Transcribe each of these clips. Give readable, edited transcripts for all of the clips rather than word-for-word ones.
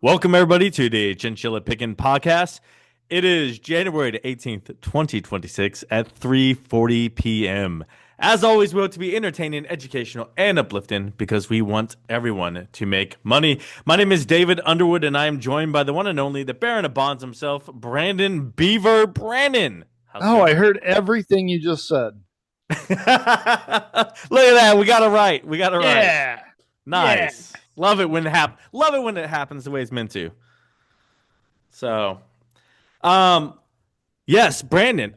Welcome, everybody, to the Chinchilla Pickin' Podcast. It is January the 18th, 2026 at 3:40 p.m. As always, we want to be entertaining, educational, and uplifting because we want everyone to make money. My name is David Underwood, and I am joined by the one and only, the Baron of Bonds himself, Brandon Beaver Brandon. How's it Oh, going, I Brandon? heard everything you just said. Look at that. We got it right. We got it right. Yeah. Yeah. Nice. Love it when it happens. Love it when it happens the way it's meant to. So, um, yes, Brandon.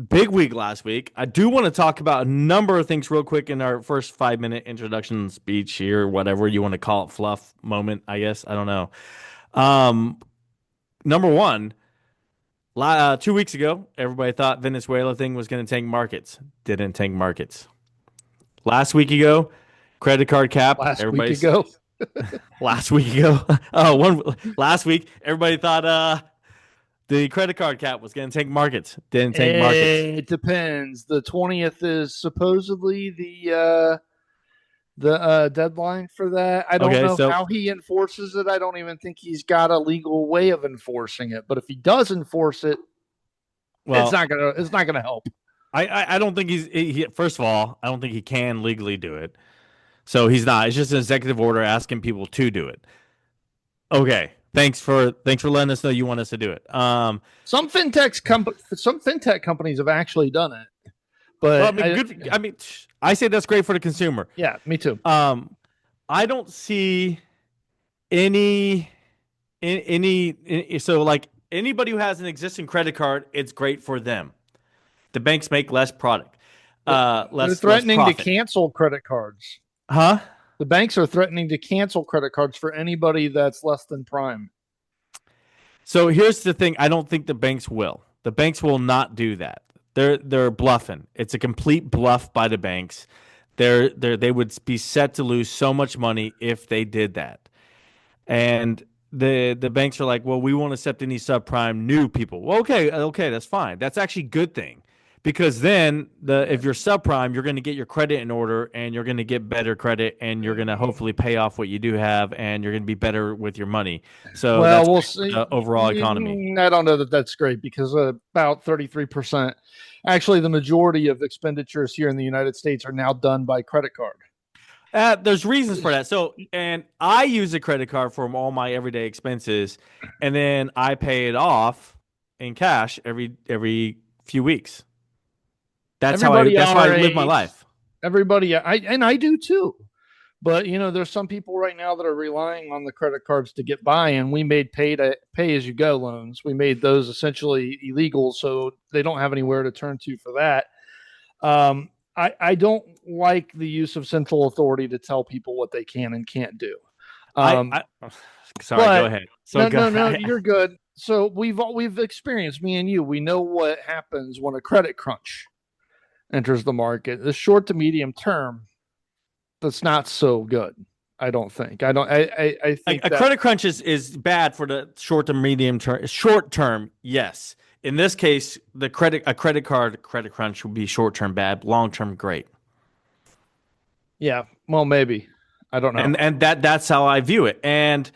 Big week last week. I do want to talk about a number of things real quick in our first 5 minute introduction speech here, whatever you want to call it, fluff moment. I guess I don't know. Um, Number one, 2 weeks ago, everybody thought Venezuela thing was going to tank markets. Didn't tank markets. Last week ago, credit card cap. Last week Everybody's ago. last week ago. Oh, one last week. Everybody thought the credit card cap was going to tank markets. Didn't tank markets. It depends. The 20th is supposedly the deadline for that. I don't Okay, know so how he enforces it. I don't even think he's got a legal way of enforcing it. But if he does enforce it, well, it's not gonna help. I don't think first of all, I don't think he can legally do it. So he's not. It's just an executive order asking people to do it. Okay. Thanks for letting us know you want us to do it. Some fintech companies have actually done it, Well, I but mean, good. I mean, I say that's great for the consumer. yeah, me too. I don't see any, so like anybody who has an existing credit card, it's great for them. The banks make less product, They're less threatening to profit. cancel credit cards. Huh? The banks are threatening to cancel credit cards for anybody that's less than prime. So here's the thing: I don't think the banks will. The banks will not do that. They're bluffing. It's a complete bluff by the banks. They would be set to lose so much money if they did that. And the banks are like, well, we won't accept any subprime new people. Well, okay, that's fine. That's actually a good thing because then if you're subprime, you're going to get your credit in order and you're going to get better credit and you're going to hopefully pay off what you do have and you're going to be better with your money. So Well, that's we'll great for see. the overall economy. I don't know that that's great because about 33%, actually, the majority of expenditures here in the United States are now done by credit card. There's reasons for that. So, and I use a credit card for all my everyday expenses, and then I pay it off in cash every few weeks. Everybody That's how I our live my age, life. I do too. But there's some people right now that are relying on the credit cards to get by, and we made pay as you go loans. We made those essentially illegal, so they don't have anywhere to turn to for that. I don't like the use of central authority to tell people what they can and can't do. Um, I sorry, go but ahead. So no, go. no, no, you're good. So we've experienced, me and you. We know what happens when a credit crunch enters the market. The short to medium term, that's not so good. I don't think. I don't. I think A that credit crunch is bad for the short to medium term. Short term, yes. In this case, a credit card credit crunch would be short term bad, long term great. yeah. Well, maybe. I don't know. And that's how I view it. And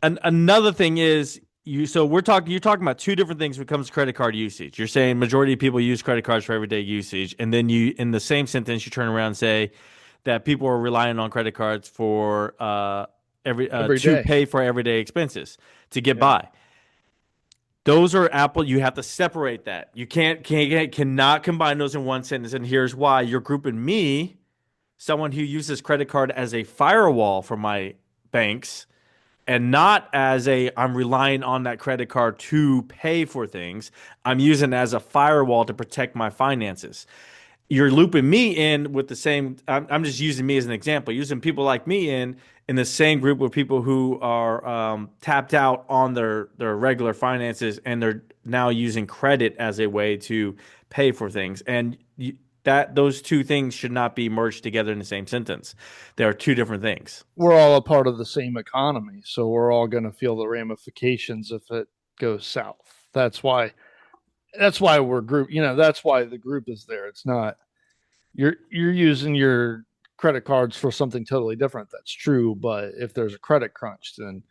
another thing is you're talking about two different things when it comes to credit card usage. You're saying majority of people use credit cards for everyday usage, and then you in the same sentence you turn around and say that people are relying on credit cards for every Every to day. pay for everyday expenses to get Yeah. by. Those are Apple. You have to separate that. You cannot combine those in one sentence. And here's why: you're grouping me, someone who uses credit card as a firewall for my banks and not as a I'm relying on that credit card to pay for things. I'm using it as a firewall to protect my finances. You're looping me in with the same. I'm just using me as an example. Using people like me in the same group with people who are tapped out on their regular finances and they're now using credit as a way to pay for things. And that those two things should not be merged together in the same sentence. They are two different things. We're all a part of the same economy, so we're all going to feel the ramifications if it goes south. That's why we're group. That's why the group is there. It's not you're using your credit cards for something totally different. That's true, but if there's a credit crunch, then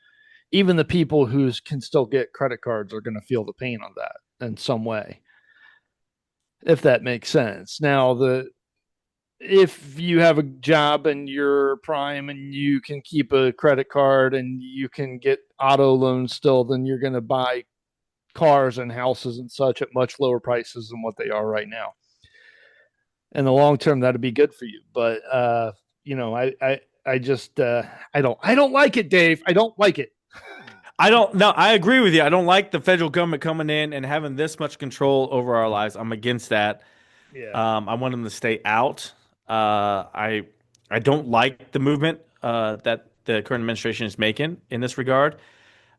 even the people who can still get credit cards are going to feel the pain of that in some way, if that makes sense. Now, the if you have a job and you're prime and you can keep a credit card and you can get auto loans still, then you're going to buy cars and houses and such at much lower prices than what they are right now. In the long term, that'd be good for you. But I just I don't like it, Dave. I don't like it. I don't know. I agree with you. I don't like the federal government coming in and having this much control over our lives. I'm against that. Yeah. I want them to stay out. I don't like the movement that the current administration is making in this regard.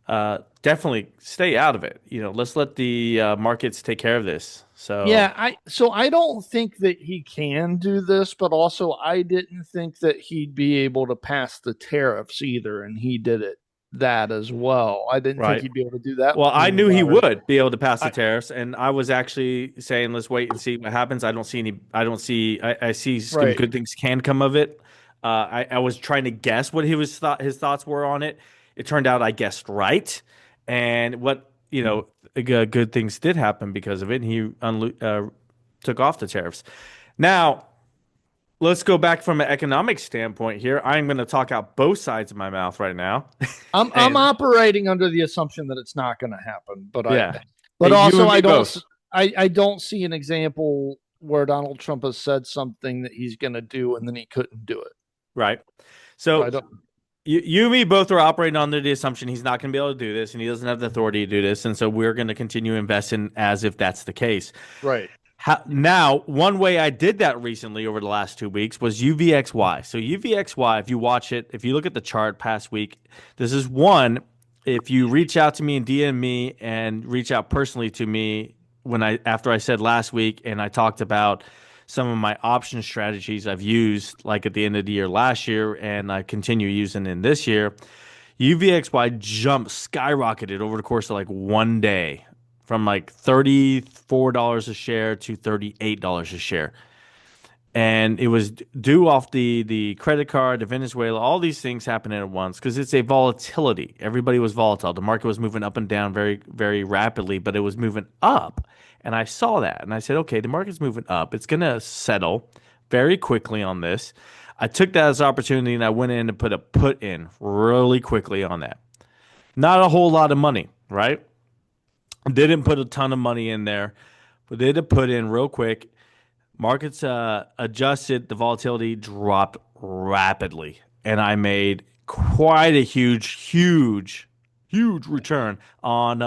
Definitely stay out of it. Let's let the markets take care of this. So, Yeah, I don't think that he can do this, but also I didn't think that he'd be able to pass the tariffs either, and he did it that as well. I didn't think right. he'd be able to do that Well, I even knew he though would be able to pass the I tariffs, and I was actually saying, let's wait and see what happens. I don't see any. I don't see. I see some right. good things can come of it. I was trying to guess what his thoughts were on it. It turned out I guessed right, and what good things did happen because of it. And he took off the tariffs. Now, let's go back from an economic standpoint here. I'm going to talk out both sides of my mouth right now, I'm and operating under the assumption that it's not going to happen, yeah, but you also and me both. I don't see an example where Donald Trump has said something that he's going to do and then he couldn't do it. Right. So I So don't. you and me both are operating under the assumption he's not going to be able to do this and he doesn't have the authority to do this. And so we're going to continue investing as if that's the case. Right. Now, one way I did that recently over the last 2 weeks was UVXY. So UVXY, if you watch it, if you look at the chart past week, this is one. If you reach out to me and DM me and reach out personally to me after I said last week and I talked about some of my option strategies I've used like at the end of the year last year and I continue using in this year, UVXY jumped, skyrocketed over the course of like one day from like $34 a share to $38 a share. And it was due off the credit card, the Venezuela, all these things happening at once because it's a volatility. Everybody was volatile. The market was moving up and down very, very rapidly, but it was moving up. And I saw that and I said, okay, the market's moving up. It's going to settle very quickly on this. I took that as an opportunity and I went in and put a put in really quickly on that. Not a whole lot of money, right? Didn't put a ton of money in there, but did a put in real quick. Markets adjusted, the volatility dropped rapidly, and I made quite a huge return on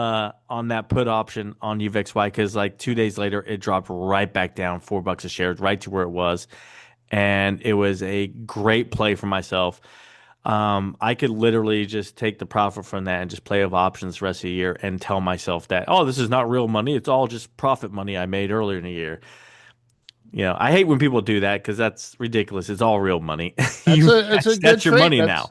that put option on UVXY because like 2 days later it dropped right back down $4 a share, right to where it was, and it was a great play for myself. I could literally just take the profit from that and just play with options the rest of the year and tell myself that, oh, this is not real money. It's all just profit money I made earlier in the year. I hate when people do that because that's ridiculous. It's all real money. It's a That's good your trade. money now.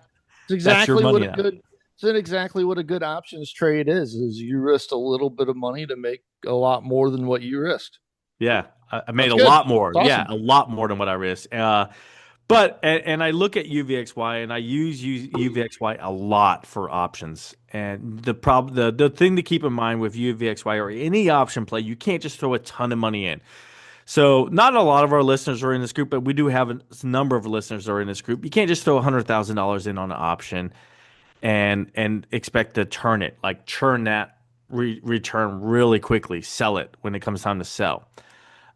It's That's your exactly what money a now. good it's exactly what a good options trade is you risk a little bit of money to make a lot more than what you risked. Yeah, I made That's a good. lot more. It's Yeah, awesome. a lot more than what I risked. But I look at UVXY and I use UVXY a lot for options. And the thing to keep in mind with UVXY or any option play, you can't just throw a ton of money in. So not a lot of our listeners are in this group, but we do have a number of listeners that are in this group. You can't just throw $100,000 in on an option and expect to turn it, like churn that return really quickly, sell it when it comes time to sell,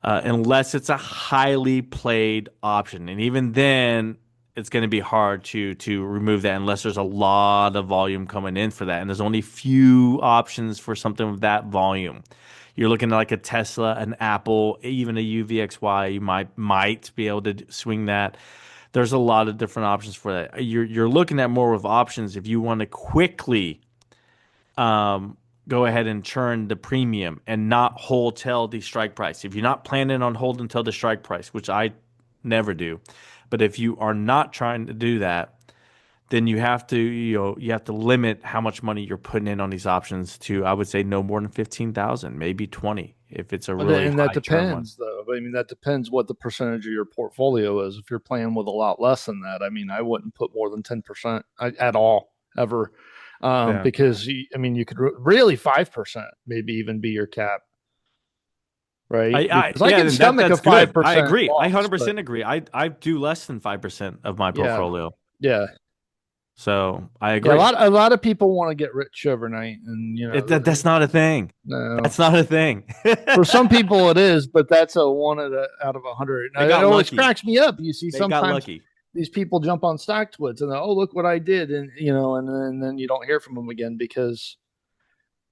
unless it's a highly played option, and even then, it's going to be hard to remove that unless there's a lot of volume coming in for that, and there's only few options for something of that volume. You're looking at like a Tesla, an Apple, even a UVXY. You might be able to swing that. There's a lot of different options for that. You're looking at more of options if you want to quickly go ahead and churn the premium and not hold till the strike price. If you're not planning on holding till the strike price, which I never do, but if you are not trying to do that, then you have to you have to limit how much money you're putting in on these options to, I would say, no more than 15,000, maybe 20 if it's a really And that high churn one. depends, though. I mean, that depends what the percentage of your portfolio is. If you're playing with a lot less than that, I mean, I wouldn't put more than 10% at all ever. Yeah. Because you could really 5% maybe even be your cap, right? Because I Yeah, can then stomach a that's five good. I percent agree. I loss, but 100% agree. I do less than 5% of my yeah, portfolio. yeah, So I yeah. agree. A lot of people want to get rich overnight, and That's not a thing. no. That's not a thing. For some people it is, but that's a one out of 100. They It got always lucky. cracks me up. You see, They got sometimes lucky. these people jump on stock twits and oh, look what I did, and and then you don't hear from them again because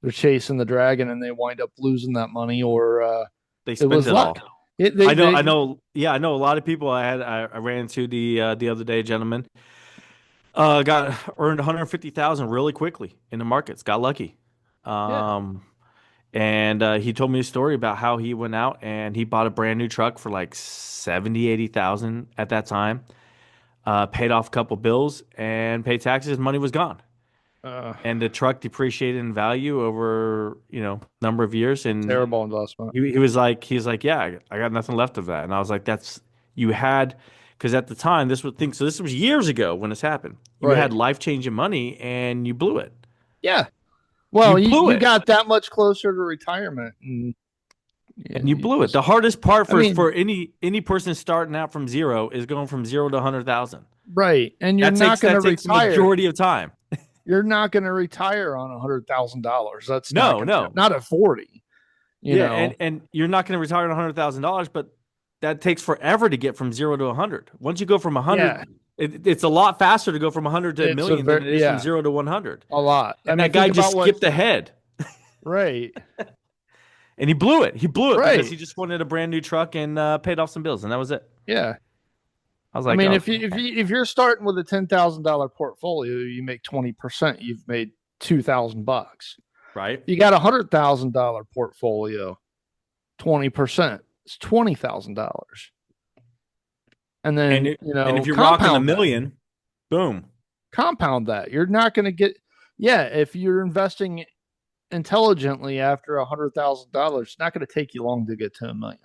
they're chasing the dragon and they wind up losing that money, or They it spent was it luck. all. I They know. Yeah, I know a lot of people. I ran into the other day, gentleman. Got earned 150,000 really quickly in the markets. Got lucky. yeah. Um, and he told me a story about how he went out and he bought a brand new truck for like 70, 80,000 at that time. Paid off a couple bills and paid taxes. Money was gone. Uh, And the truck depreciated in value over, number of years. And Terrible investment. he's like, yeah, I got nothing left of that. And I was like, you had, because at the time, so this was years ago when this happened. You Right. had life-changing money and you blew it. Yeah. You Well, blew you it got that much closer to retirement, and and you you blew it. just, The hardest part I for mean, any person starting out from zero is going from 0 to 100,000. right. And That takes the retire. majority of time. You're not going to retire on $100,000. That's not No, going to no. happen. Not at 40, you Yeah, know. and you're not going to retire on $100,000, but that takes forever to get from 0 to 100. Once you go from Yeah. 100, it's a lot faster to go from 100 to a It's a million than very, it is from yeah, 0 to 100. a lot. I And mean, that guy think about just what, skipped ahead right. and he blew it. He blew it because Right. he just wanted a brand new truck and paid off some bills, and that was it. Yeah. I was I like, mean, okay, if you're starting with a $10,000 portfolio, you make 20%, you've made $2,000. right. You got $100,000 portfolio, 20%. It's $20,000. And And then, and if you're rocking a million, boom. compound that. You're not going to get, yeah, if you're investing intelligently after $100,000, it's not going to take you long to get to a million.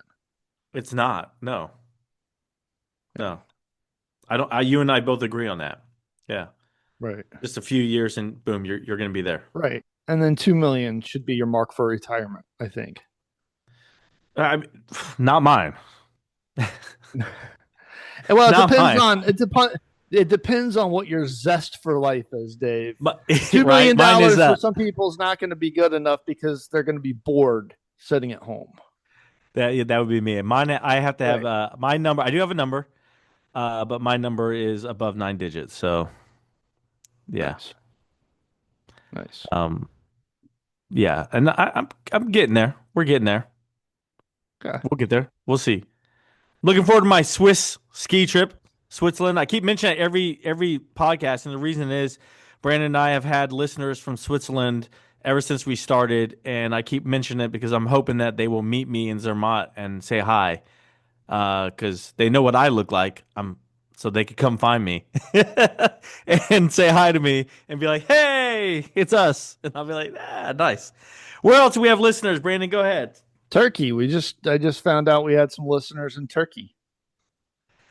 It's not. No, Yeah. no. I don't. You and I both agree on that. Yeah, Right. just a few years and boom, you're going to be there. Right. And then 2 million should be your mark for retirement, I think. I, not mine. Well, Not mine. it depends on what your zest for life is, Dave. But, $2 right, million mine is dollars for some people is not going to be good enough because they're going to be bored sitting at home. that would be me. Mine, I have to have Right. my number. I do have a number, but my number is above 9 digits. So yeah, Nice. Nice. um, yeah, and I'm getting there. We're getting there. Okay. We'll get there. We'll see. Looking forward to my Swiss ski trip, Switzerland. I keep mentioning it every podcast, and the reason is Brandon and I have had listeners from Switzerland ever since we started, and I keep mentioning it because I'm hoping that they will meet me in Zermatt and say hi, because they know what I look like. So they could come find me and say hi to me and be like, "Hey, it's us," and I'll be like, "Ah, nice." Where else do we have listeners? Brandon, go ahead. Turkey. I just found out we had some listeners in Turkey,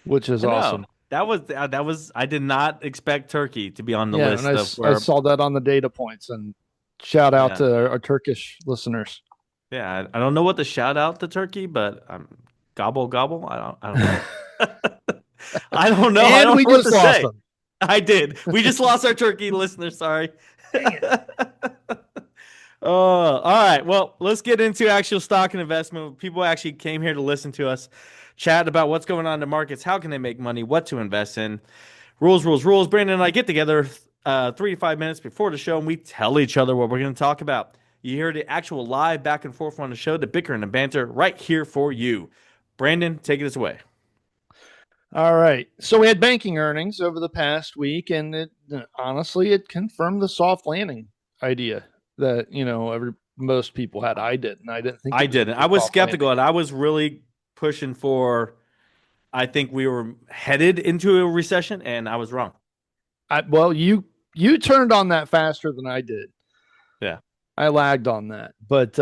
which is I know. awesome. That was I did not expect Turkey to be on the Yeah, and list of I where. saw that on the data points, and shout out Yeah, to our Turkish listeners. yeah. I don't know what to shout out to Turkey, but gobble gobble. I don't know. I don't know. I And don't we know what just to lost say. them. I did. We just lost our Turkey listeners. Sorry. Dang it. All right. Well, let's get into actual stock and investment. People actually came here to listen to us chat about what's going on in the markets, how can they make money, what to invest in. Rules, rules, rules. Brandon and I get together 3 to 5 minutes before the show, and we tell each other what we're going to talk about. You hear the actual live back and forth on the show, the bicker and the banter right here for you. Brandon, take it away. All right. So we had banking earnings over the past week, and it honestly it confirmed the soft landing idea that most people had. I didn't. I didn't think it I was going didn't. to be I a was soft landing. skeptical, and I was really pushing for. I think we were headed into a recession, and I was wrong. Well, you turned on that faster than I did. Yeah. I lagged on that, but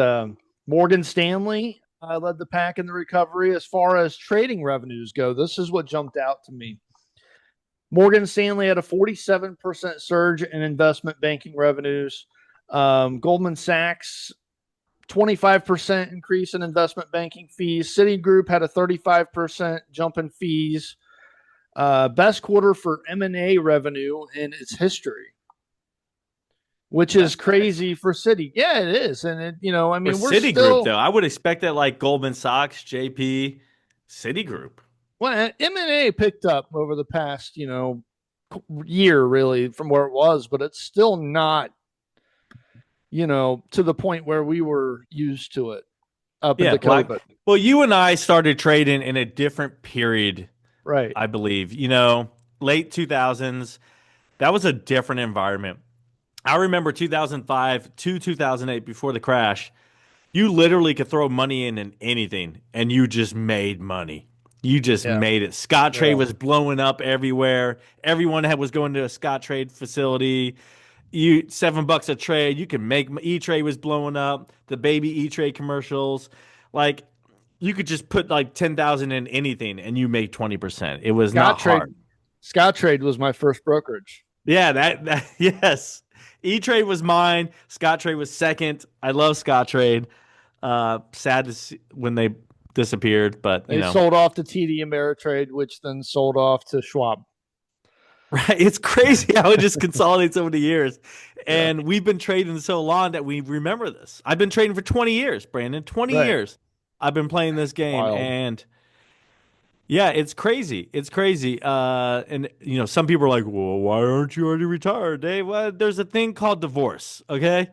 Morgan Stanley led the pack in the recovery as far as trading revenues go. This is what jumped out to me. Morgan Stanley had a 47% surge in investment banking revenues. Goldman Sachs, 25% increase in investment banking fees. Citigroup had a 35% jump in fees. Best quarter for M&A revenue in its history, which is crazy for Citi. Yeah, it is. And, I For mean, we're Citigroup, still, though, I would expect that like Goldman Sachs, JP, Citigroup. well, M&A picked up over the past, year really from where it was, but it's still not, to the point where we were used to it up Yeah, into COVID. well, you and I started trading in a different period, Right. I believe. Late 2000s, that was a different environment. I remember 2005 to 2008 before the crash. You literally could throw money in anything and you just made money. You just Yeah. made it. Scott Trade Yeah. was blowing up everywhere. Everyone was going to a Scott Trade facility. You $7 a trade. You can make E Trade was blowing up. The baby E Trade commercials, like you could just put like 10,000 in anything and you made 20%. It was Scott not Trade. hard. Scott Trade was my first brokerage. Yeah, that yes. E Trade was mine. Scott Trade was second. I love Scott Trade. Sad to see when they disappeared, but They sold off to TD Ameritrade, which then sold off to Schwab. right. It's crazy how it just consolidates over the years. Yeah. And we've been trading so long that we remember this. I've been trading for 20 years, Brandon. 20 Right. years. I've been playing this game Wild. and yeah, it's crazy. It's crazy. And some people are like, "Well, why aren't you already retired, Dave?" Well, there's a thing called divorce, okay?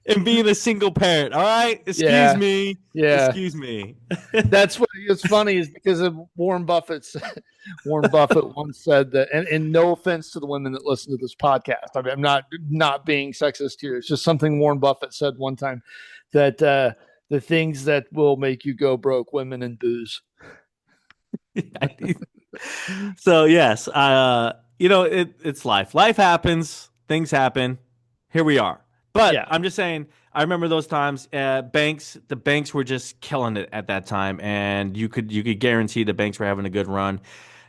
And being a single parent. All right, excuse Yeah. me. Yeah. Excuse me. That's what it's funny is because of Warren Buffett's Warren Buffett once said that, and no offense to the women that listen to this podcast. I mean, I'm not being sexist here. It's just something Warren Buffett said one time that the things that will make you go broke, women and booze. So yes, it's life. Life happens. Things happen. Here we are. But Yeah. I'm just saying, I remember those times. The banks were just killing it at that time, and you could guarantee the banks were having a good run.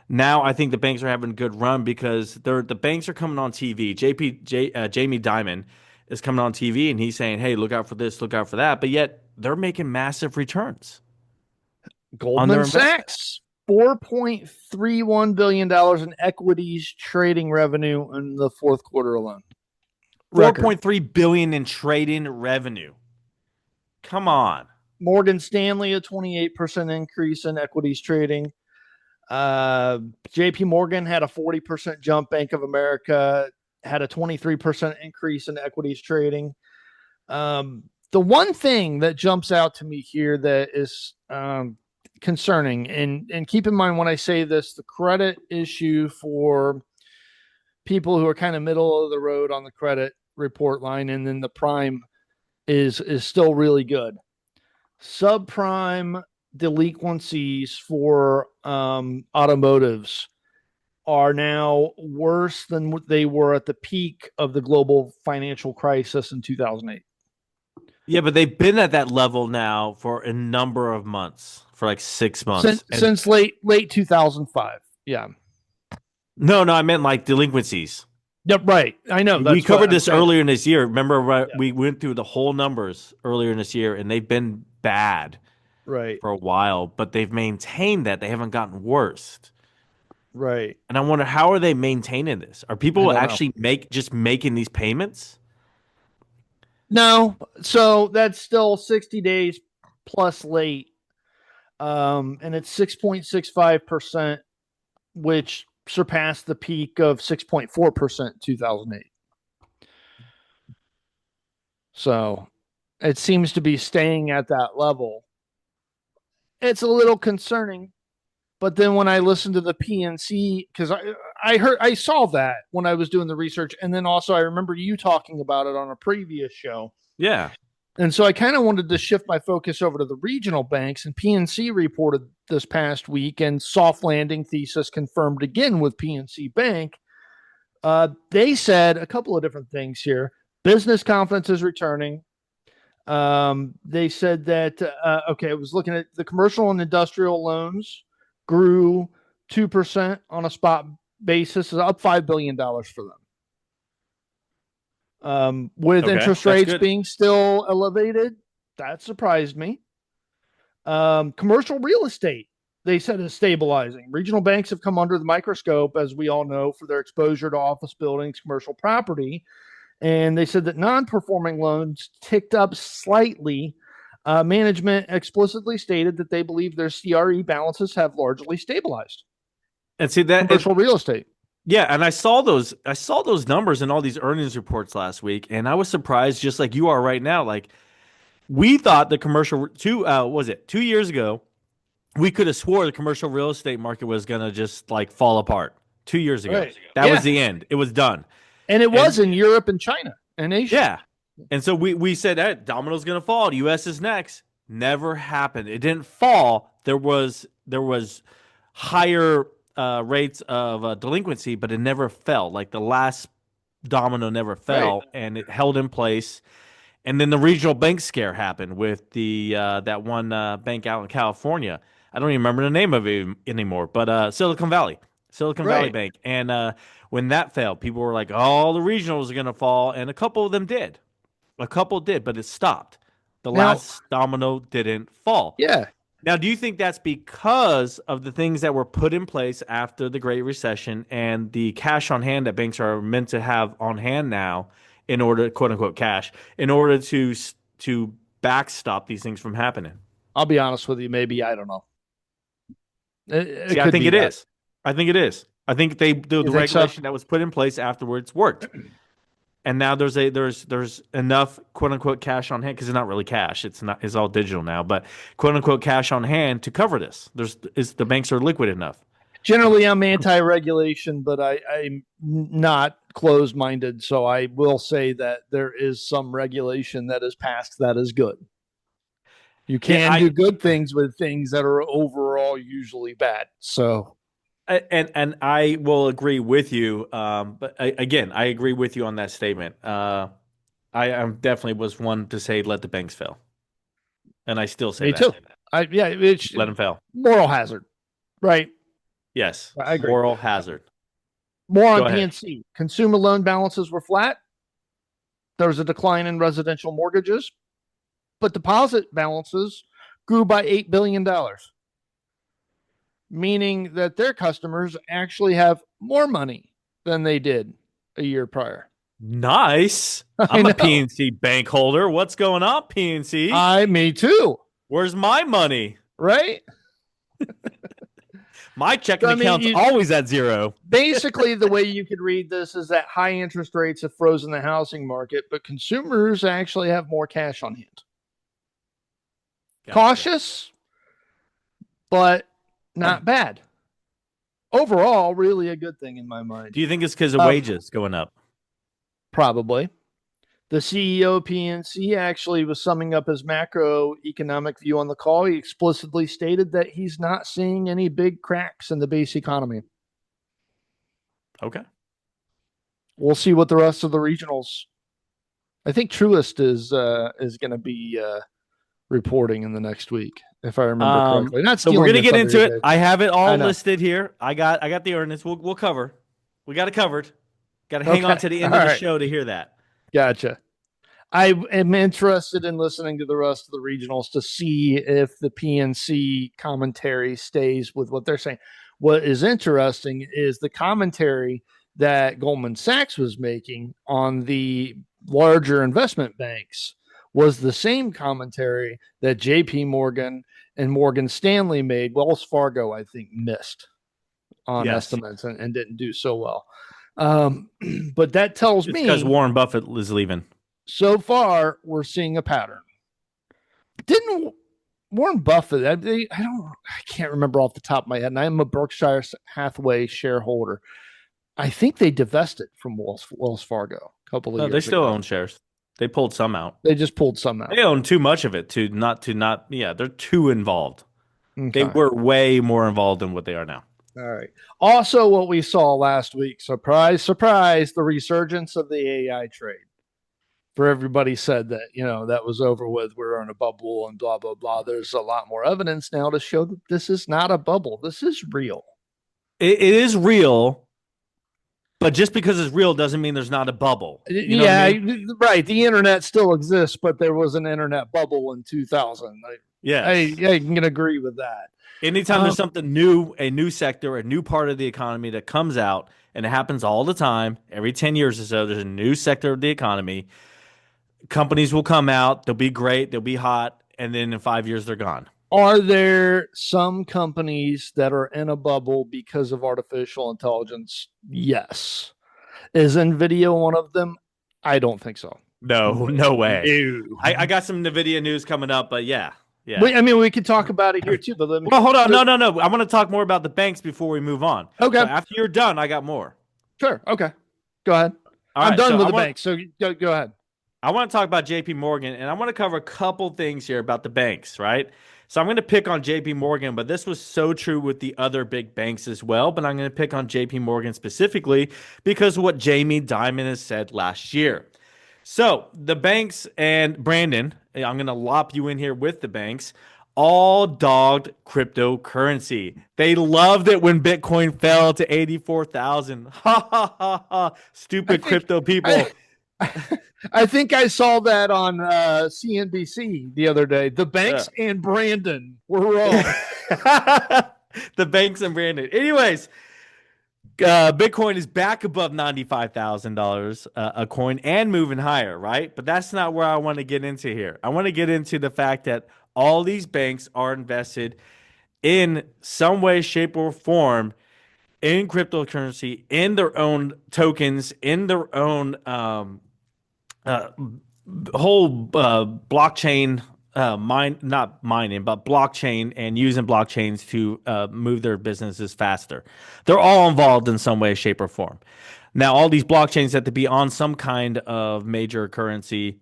Now I think the banks are having a good run because the banks are coming on TV. Jamie Dimon is coming on TV and he's saying, "Hey, look out for this, look out for that." But yet they're making massive returns on their Goldman investment. Sachs, $4.31 billion in equities trading revenue in the fourth quarter alone. Record. 4.3 billion in trading revenue. Come on. Morgan Stanley, a 28% increase in equities trading. JP Morgan had a 40% jump. Bank of America had a 23% increase in equities trading. The one thing that jumps out to me here that is concerning, and keep in mind when I say this, the credit issue for people who are kind of middle of the road on the credit report line, and then the prime is still really good. Subprime delinquencies for automotives are now worse than what they were at the peak of the global financial crisis in 2008. Yeah, but they've been at that level now for a number of months, for like 6 months. Since late 2005. Yeah. No, I meant like delinquencies. Yep, right. I know. We covered this earlier in this year. Remember, we went through the whole numbers earlier in this year, and they've been bad right for a while, but they've maintained that. They haven't gotten worse. Right. And I wonder, how are they maintaining this? Are people actually making these payments? No. So that's still 60 days plus late. And it's 6.65%, which surpassed the peak of 6.4% in 2008. So it seems to be staying at that level. It's a little concerning, but then when I listened to the PNC, because I saw that when I was doing the research, and then also I remember you talking about it on a previous show. Yeah. And so I kind of wanted to shift my focus over to the regional banks, and PNC reported this past week, and soft landing thesis confirmed again with PNC Bank. They said a couple of different things here. Business confidence is returning. They said that, I was looking at the commercial and industrial loans grew 2% on a spot basis, is up $5 billion for them. With Okay, interest that's rates good. being still elevated, that surprised me. Commercial real estate, they said, is stabilizing. Regional banks have come under the microscope, as we all know, for their exposure to office buildings, commercial property. And they said that non-performing loans ticked up slightly. Management explicitly stated that they believe their CRE balances have largely stabilized. And see that, Commercial real estate. yeah, and I saw those numbers in all these earnings reports last week, and I was surprised, just like you are right now. Like we thought the commercial was it 2 years ago? We could have swore the commercial real estate market was gonna just like fall apart 2 years ago. Right. That was Yeah. the end. It was done. And it was And in Europe and China and Asia. yeah, and so we said that domino's gonna fall. The U.S. is next. Never happened. It didn't fall. There was higher rates of delinquency, but it never fell. Like the last domino never Right. fell, and it held in place. And then the regional bank scare happened with the that one bank out in California. I don't even remember the name of it anymore, but Silicon Valley Right. Bank. And when that failed, people were like, "Oh, the regionals are going to fall," and a couple of them did. A couple did, but it stopped. The Now, last domino didn't fall. yeah. Now, do you think that's because of the things that were put in place after the Great Recession and the cash on hand that banks are meant to have on hand now, in order, quote unquote, cash, in order to backstop these things from happening? I'll be honest with you. Maybe, I don't know. It See, I could think be it that. is. I think it is. I think the You think so? regulation that was put in place afterwards worked, and now there's enough, quote unquote, cash on hand, because it's not really cash. It's all digital now, but quote unquote cash on hand to cover this. The banks are liquid enough. Generally, I'm anti-regulation, but I'm not closed-minded. So I will say that there is some regulation that is passed that is good. You Yeah, can do good things with things that are overall usually bad. So and I will agree with you. But again, I agree with you on that statement. I definitely was one to say let the banks fail, and I still say me that. too. Yeah, it's Let them fail. moral hazard, right? Yes, I agree. moral hazard. More Go on ahead. PNC. Consumer loan balances were flat. There was a decline in residential mortgages, but deposit balances grew by $8 billion, meaning that their customers actually have more money than they did a year prior. Nice. I I'm a know. PNC bank holder. What's going on, PNC? Me too. Where's my money? Right. My So, checking I mean, account's always at zero. basically the way you could read this is that high interest rates have frozen the housing market, but consumers actually have more cash on hand. Gotcha. Cautious, but not bad. Overall, really a good thing in my mind. Do you think it's because of Um, wages going up? Probably. The CEO of PNC actually was summing up his macroeconomic view on the call. He explicitly stated that he's not seeing any big cracks in the base economy. Okay. We'll see what the rest of the regionals. I think Truist is going to be reporting in the next week, if I remember correctly. Not So we're stealing gonna your get thunder, into it. Dave. I have it I all know. listed here. I got the earnings. We'll cover. We got it covered. Got to hang on Okay. to the All end of the right. show to hear that. Gotcha. I am interested in listening to the rest of the regionals to see if the PNC commentary stays with what they're saying. What is interesting is the commentary that Goldman Sachs was making on the larger investment banks was the same commentary that JP Morgan and Morgan Stanley made. Wells Fargo, I think, missed on Yes, estimates and didn't do so well. But that tells it's because me Warren Buffett is leaving. so far we're seeing a pattern. Didn't Warren Buffett? I can't remember off the top of my head. And I'm a Berkshire Hathaway shareholder. I think they divested from Wells Fargo a couple of No, they years still ago. own shares. They pulled some out. They just pulled some out. They own too much of it to not. Yeah, they're too involved. They Okay. were way more involved than what they are now. All right. Also, what we saw last week, surprise, surprise, the resurgence of the AI trade. for everybody said that, that was over with, we're in a bubble and blah blah blah. There's a lot more evidence now to show that this is not a bubble. This is real. It is real, but just because it's real doesn't mean there's not a bubble. You know what I Yeah, mean? right. The internet still exists, but there was an internet bubble in 2000. Yes. I can agree with that. Anytime there's Um, something new, a new sector, a new part of the economy that comes out, and it happens all the time, every 10 years or so, there's a new sector of the economy. Companies will come out, they'll be great, they'll be hot, and then in 5 years, they're gone. are there some companies that are in a bubble because of artificial intelligence? Yes. Is Nvidia one of them? I don't think so. No, No. no way. I No. got some NVIDIA news coming up, but yeah, yeah. I mean, we could talk about it here too, but let me. Well, hold on. So, No, no, no. I want to talk more about the banks before we move on. So okay, after you're done, I got more. sure. Okay, go ahead. All I'm right. done So with the bank. So go ahead. I want to talk about JP Morgan, and I want to cover a couple things here about the banks, right? So I'm going to pick on JP Morgan, but this was so true with the other big banks as well. But I'm going to pick on JP Morgan specifically because of what Jamie Dimon has said last year. So the banks and Brandon, I'm going to lop you in here with the banks, all dogged cryptocurrency. They loved it when Bitcoin fell to 84,000. Ha ha ha ha. I Stupid think crypto I people. I think I saw that on CNBC the other day. The Yeah. banks and Brandon were wrong. The banks and Brandon. Anyways, Bitcoin is back above $95,000 a coin and moving higher, right? But that's not where I want to get into here. I want to get into the fact that all these banks are invested in some way, shape, or form in cryptocurrency, in their own tokens, in their own uh, whole blockchain not mining but blockchain and using blockchains to move their businesses faster. They're all involved in some way, shape, or form. Now all these blockchains have to be on some kind of major currency,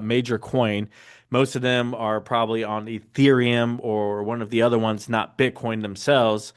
major coin. Most of them are probably on Ethereum or one of the other ones, not Bitcoin themselves.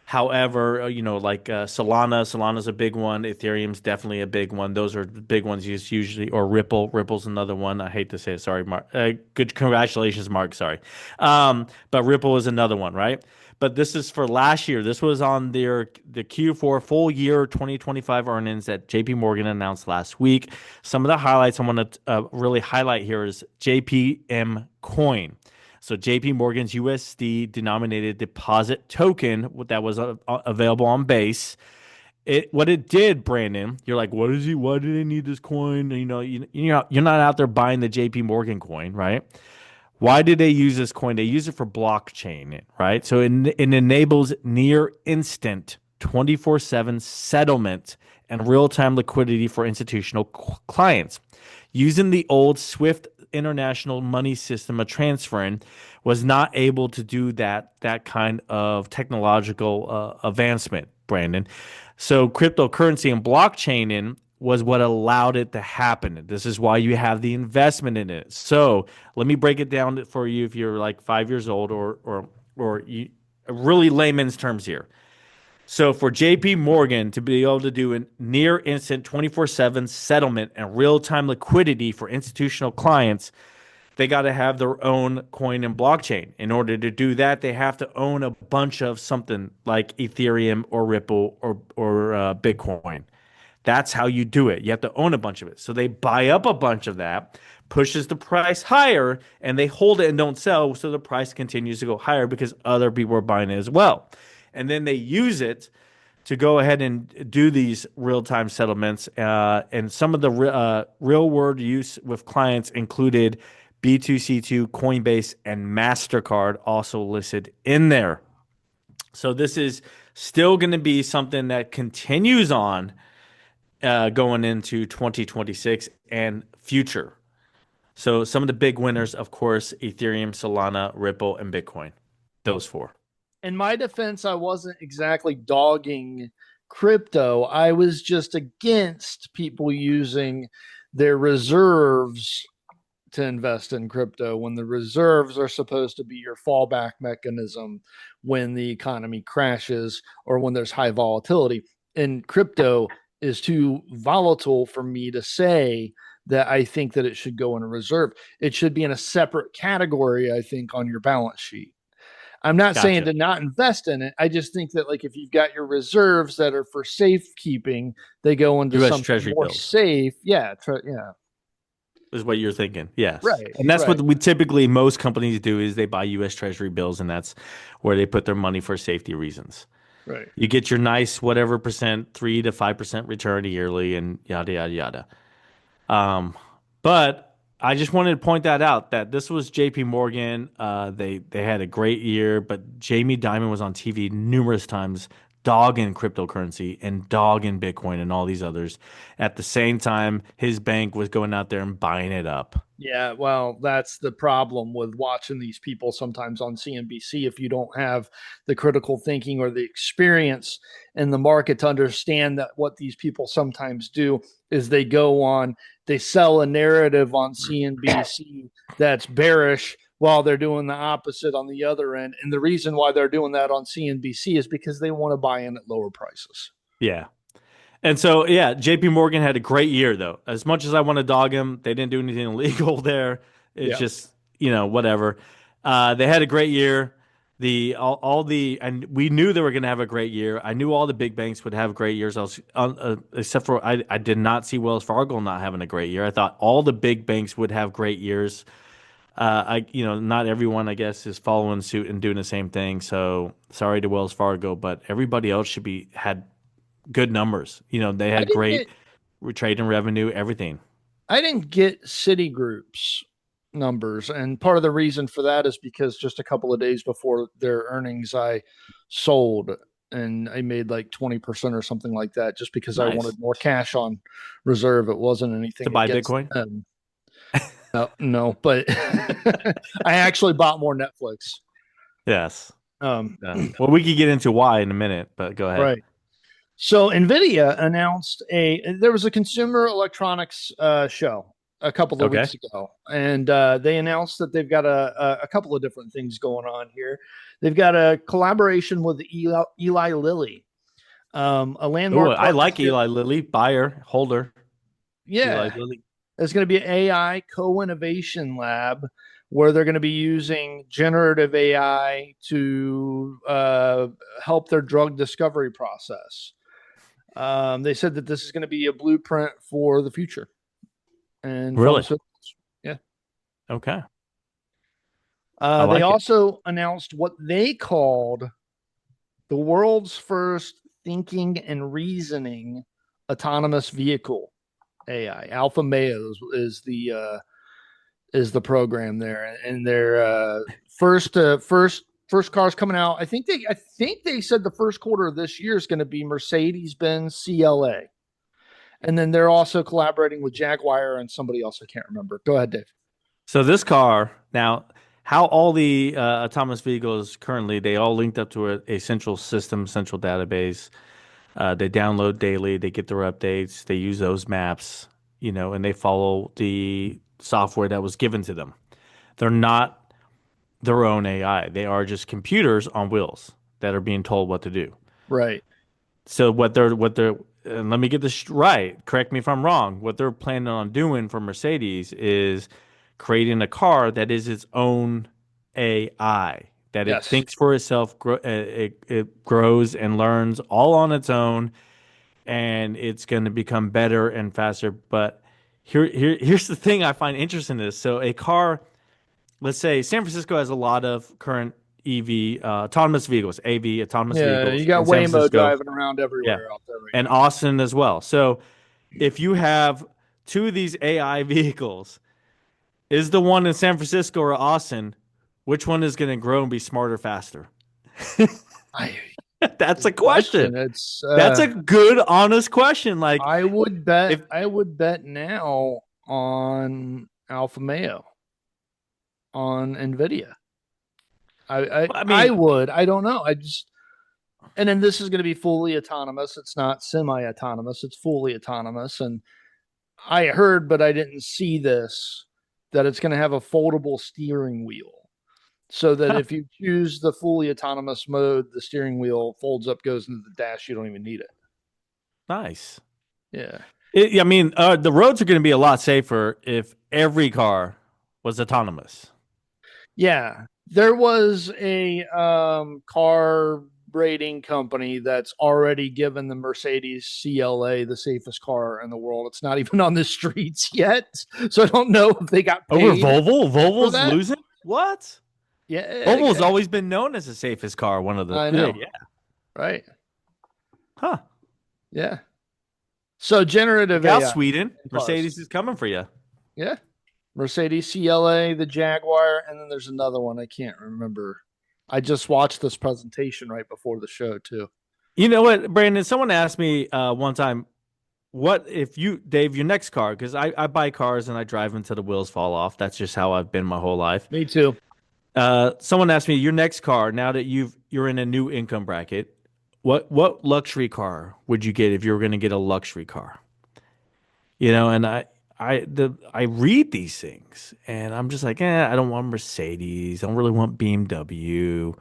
However, like Solana's a big one. Ethereum's definitely a big one. Those are the big ones used usually, or Ripple. Ripple's another one. I hate to say it. Sorry, Mark. Good, congratulations, Mark. Sorry. But Ripple is another one, right? But this is for last year. This was on the Q4 full year 2025 earnings that JP Morgan announced last week. Some of the highlights I want to really highlight here is JPM Coin. So JP Morgan's USD denominated deposit token that was available on Base. What it did, Brandon, you're like, what is he? Why do they need this coin? You're not out there buying the JP Morgan coin, right? Why did they use this coin? They use it for blockchain, right? So it enables near instant 24/7 settlement and real-time liquidity for institutional clients. Using the old Swift international money system of transferring was not able to do that kind of technological advancement, Brandon. So cryptocurrency and blockchaining was what allowed it to happen. This is why you have the investment in it. So let me break it down for you if you're like 5 years old or you, really layman's terms here. So for JP Morgan to be able to do a near instant 24/7 settlement and real-time liquidity for institutional clients, they got to have their own coin and blockchain. In order to do that, they have to own a bunch of something like Ethereum or Ripple or Bitcoin. That's how you do it. You have to own a bunch of it. So they buy up a bunch of that, pushes the price higher, and they hold it and don't sell. So the price continues to go higher because other people are buying it as well. And then they use it to go ahead and do these real time settlements. And some of the real world use with clients included B2C2, Coinbase, and MasterCard also listed in there. So this is still going to be something that continues on going into 2026 and future. So some of the big winners, of course, Ethereum, Solana, Ripple, and Bitcoin. Those four. In my defense, I wasn't exactly dogging crypto. I was just against people using their reserves to invest in crypto when the reserves are supposed to be your fallback mechanism when the economy crashes or when there's high volatility. And crypto is too volatile for me to say that I think that it should go in a reserve. It should be in a separate category, I think, on your balance sheet. I'm not saying Gotcha. to not invest in it. I just think that like if you've got your reserves that are for safekeeping, they go into U.S. something Treasury more bills safe. Yeah, yeah, is what you're thinking. Yes. right, And that's right, what we typically, most companies do is they buy U.S. Treasury bills, and that's where they put their money for safety reasons. right. You get your nice whatever percent, 3 to 5% return yearly, and yada yada yada. But I just wanted to point that out that this was J.P. Morgan. They had a great year, but Jamie Dimon was on TV numerous times, dogging cryptocurrency and dogging Bitcoin and all these others. At the same time, his bank was going out there and buying it up. Yeah, well, that's the problem with watching these people sometimes on CNBC. If you don't have the critical thinking or the experience in the market to understand that what these people sometimes do is they go on, they sell a narrative on CNBC that's bearish while they're doing the opposite on the other end. And the reason why they're doing that on CNBC is because they want to buy in at lower prices. Yeah. And so, yeah, JP Morgan had a great year, though. As much as I want to dog him, they didn't do anything illegal there. It's Yeah. just, whatever. They had a great year. All the and we knew they were going to have a great year. I knew all the big banks would have great years. Except for I did not see Wells Fargo not having a great year. I thought all the big banks would have great years. Not everyone, I guess, is following suit and doing the same thing. So sorry to Wells Fargo, but everybody else should be had good numbers. They I had didn't great get trade and revenue, everything. I didn't get Citigroup's numbers, and part of the reason for that is because just a couple of days before their earnings, I sold and I made like 20% or something like that, just because I Nice wanted more cash on reserve. It wasn't to anything buy against Bitcoin. them. No, no, but I actually bought more Netflix. Yes. Um, Well, we could get into why in a minute, but go ahead. right. So Nvidia announced there was a consumer electronics show a couple of Okay. weeks ago, and they announced that they've got a couple of different things going on here. They've got a collaboration with Eli Lilly, a Oh, landmark I like partnership. Eli Lilly, buyer, holder. Eli Yeah, Lilly. there's going to be an AI co-innovation lab where they're going to be using generative AI to help their drug discovery process. They said that this is going to be a blueprint for the future and Really? pharmaceuticals. Yeah. Okay. I They like it. also announced what they called the world's first thinking and reasoning autonomous vehicle AI. Alpha Mayo is the program there, and their first cars coming out. I think they said the first quarter of this year is going to be Mercedes Benz CLA. And then they're also collaborating with Jaguar and somebody else I can't remember. Go ahead, Dave. So this car now, how all the autonomous vehicles currently, they all linked up to a central system, central database. They download daily. They get their updates. They use those maps, and they follow the software that was given to them. They're not their own AI. They are just computers on wheels that are being told what to do. Right. So what they're and let me get this right. Correct me if I'm wrong. What they're planning on doing for Mercedes is creating a car that is its own AI, that it Yes. thinks for itself, it grows and learns all on its own, and it's going to become better and faster. But here's the thing I find interesting in this. So a car, let's say San Francisco has a lot of current EV autonomous vehicles, AV autonomous Yeah, you vehicles got in San Waymo Francisco. driving around Yeah. everywhere out there right And now. Austin as well. So if you have two of these AI vehicles, is the one in San Francisco or Austin, which one is going to grow and be smarter faster? I That's a Good question. question. It's That's a good, honest question. Like, if I would bet now on Alpha Mayo on Nvidia. I I mean, would. I don't know. I just and then this is going to be fully autonomous. It's not semi-autonomous. It's fully autonomous. And I heard, but I didn't see this, that it's going to have a foldable steering wheel. So that huh, if you choose the fully autonomous mode, the steering wheel folds up, goes into the dash. You don't even need it. nice. Yeah. I mean, the roads are going to be a lot safer if every car was autonomous. Yeah, there was a car rating company that's already given the Mercedes CLA the safest car in the world. It's not even on the streets yet, so I don't know if they got Over paid Volvo? for Volvo's that. losing? What? Volvo's Yeah, always been known as the safest car. One of the I yeah, know, yeah. right? Huh. Yeah. So generative Look out, AI Sweden. in cars. Mercedes is coming for you. Yeah. Mercedes CLA, the Jaguar, and then there's another one I can't remember. I just watched this presentation right before the show too. You know what, Brandon? Someone asked me one time, what if you, Dave, your next car? Because I buy cars and I drive them till the wheels fall off. That's just how I've been my whole life. Me too. Someone asked me, your next car, now that you're in a new income bracket, what luxury car would you get if you were going to get a luxury car? And I read these things and I'm just like, I don't want Mercedes. I don't really want BMW.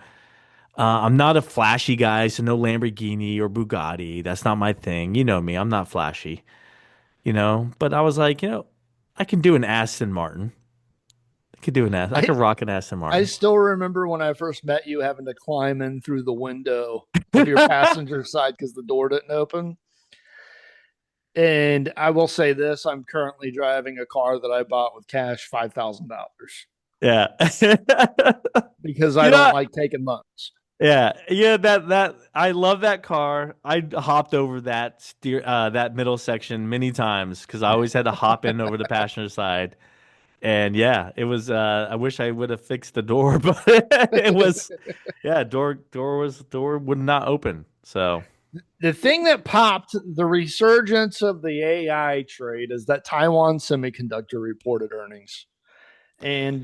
I'm not a flashy guy, so no Lamborghini or Bugatti. That's not my thing. You know me, I'm not flashy, But I was like, I can do an Aston Martin. I I could rock an Aston I Martin. still remember when I first met you having to climb in through the window of your passenger side because the door didn't open. And I will say this, I'm currently driving a car that I bought with cash $5,000 Yeah. because I you don't know, like taking loans. yeah, that I love that car. I hopped over that middle section many times because I always had to hop in over the passenger side. And yeah, it was I wish I would have fixed the door, but it was yeah, door would not open. So, The thing that popped the resurgence of the AI trade is that Taiwan Semiconductor reported earnings and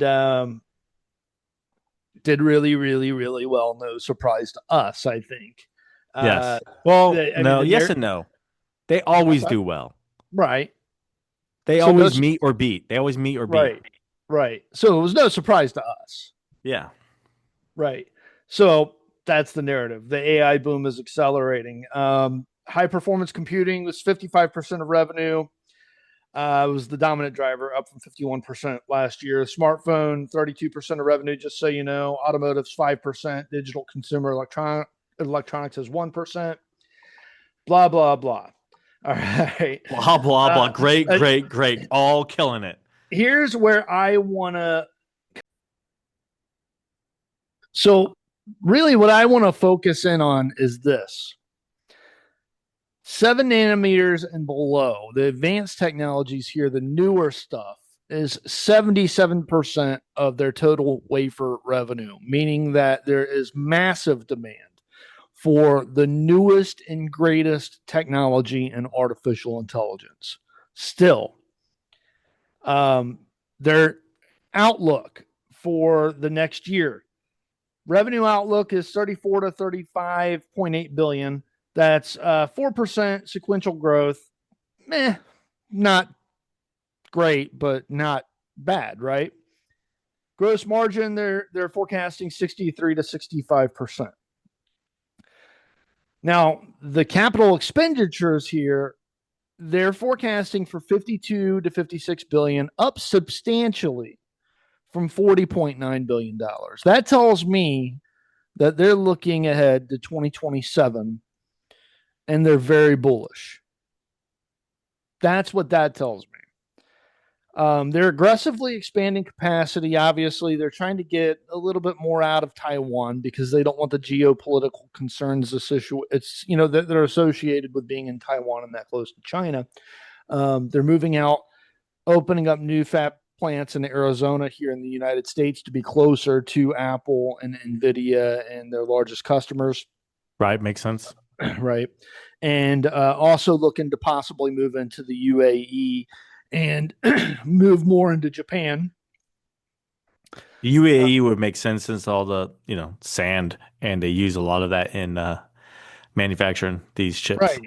did really, really, really well. No surprise to us, I think. Uh, yes. Well, I mean, no, the yes narrative, and no. They always okay, do well. right. They So no, always meet or beat. They always meet or beat. right, right. So it was no surprise to us, Yeah. right? So that's the narrative. The AI boom is accelerating. High performance computing was 55% of revenue. Was the dominant driver, up from 51% last year. Smartphone, 32% of revenue, just so you know. Automotive's 5%. Digital consumer electronics is 1%. Blah, blah, blah. All right. Blah blah blah. Uh, Great, uh, great, great. All killing it. Here's where I want to. So, really, what I want to focus in on is this 7 nanometers and below, the advanced technologies here, the newer stuff, is 77% of their total wafer revenue, meaning that there is massive demand for the newest and greatest technology in artificial intelligence. Still, um, their outlook for the next year, revenue outlook is 34 to 35.8 billion. That's 4% sequential growth. Not great, but not bad, right? Gross margin, they're forecasting 63 to 65%. Now, the capital expenditures here, they're forecasting for 52 to 56 billion, up substantially from 40.9 billion dollars. That tells me that they're looking ahead to 2027 and they're very bullish. That's what that tells me. They're aggressively expanding capacity. Obviously, they're trying to get a little bit more out of Taiwan because they don't want the geopolitical concerns it's that are associated with being in Taiwan and that close to China. They're moving out, opening up new fab plants in Arizona here in the United States to be closer to Apple and Nvidia and their largest customers. Right, makes sense. Right, and also looking to possibly move into the UAE and move more into Japan. UAE would make sense since all the, sand, and they use a lot of that in manufacturing these chips. Right.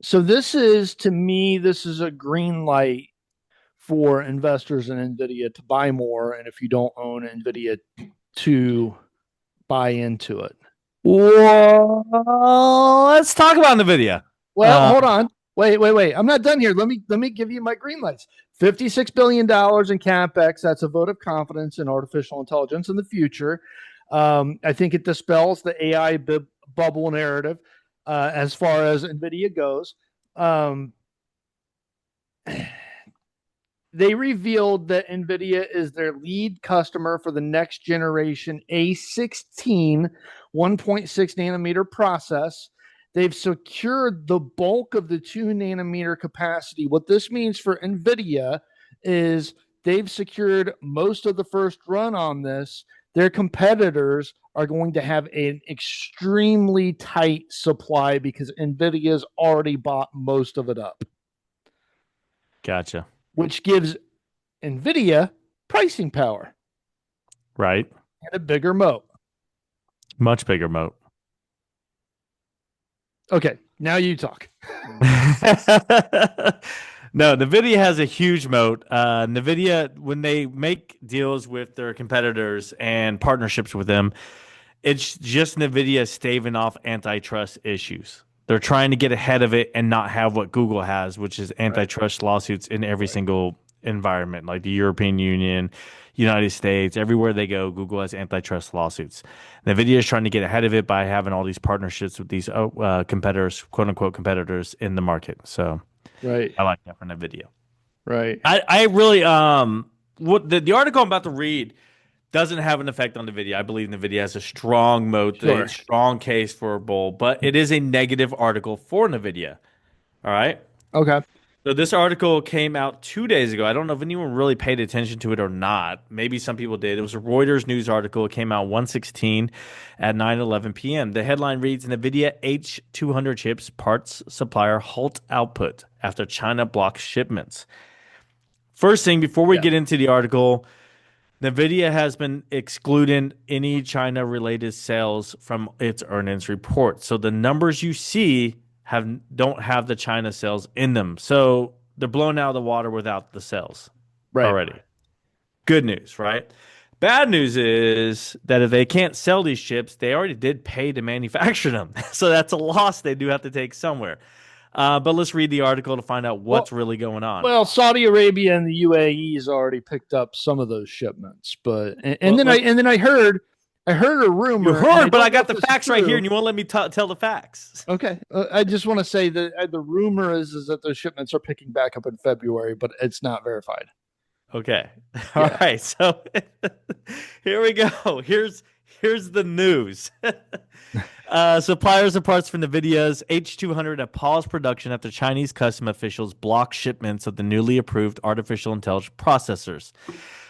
So this is, to me, this is a green light for investors in Nvidia to buy more, and if you don't own Nvidia, to buy into it. Well, let's talk about NVIDIA. Well, Uh, hold on. Wait. I'm not done here. Let me give you my green lights. $56 billion in capex. That's a vote of confidence in artificial intelligence in the future. I think it dispels the AI bubble narrative as far as NVIDIA goes. Um, they revealed that NVIDIA is their lead customer for the next generation A16 1.6 nanometer process. They've secured the bulk of the 2 nanometer capacity. What this means for NVIDIA is they've secured most of the first run on this. Their competitors are going to have an extremely tight supply because NVIDIA's already bought most of it up, Gotcha. which gives NVIDIA pricing power Right. and a bigger moat. Much bigger moat. Okay, now you talk. No, NVIDIA has a huge moat. NVIDIA, when they make deals with their competitors and partnerships with them, it's just NVIDIA staving off antitrust issues. They're trying to get ahead of it and not have what Google has, which is Right, antitrust lawsuits in every right, single environment, like the European Union, United States, everywhere they go, Google has antitrust lawsuits. NVIDIA is trying to get ahead of it by having all these partnerships with these competitors, quote unquote competitors in the market. So right, I like that for NVIDIA. right. I really what the article I'm about to read doesn't have an effect on NVIDIA. I believe NVIDIA has a strong moat, a Sure. strong case for a bull, but it is a negative article for NVIDIA. All right. Okay. So this article came out 2 days ago. I don't know if anyone really paid attention to it or not. Maybe some people did. It was a Reuters news article. It came out 116 at 9:11 p.m. The headline reads, NVIDIA H200 chips parts supplier halt output after China blocks shipments. First thing, before we Yeah. get into the article, NVIDIA has been excluding any China related sales from its earnings report. So the numbers you see don't have the China sales in them. So they're blown out of the water without the sales Right. already. Good news, right? Bad news is that if they can't sell these chips, they already did pay to manufacture them. So that's a loss they do have to take somewhere. But let's read the article to find out Well, what's really going on. well, Saudi Arabia and the UAE's already picked up some of those shipments, but and Well, then I heard a you rumor, and I heard, but I don't know got if the this is facts right here, true. and you won't let me tell the facts. Okay, I just want to say that the rumor is that those shipments are picking back up in February, but it's not verified. Okay. All Yeah. right. So here we go. Here's the news. Suppliers of parts from NVIDIA's H200 have paused production after Chinese custom officials blocked shipments of the newly approved artificial intelligence processors.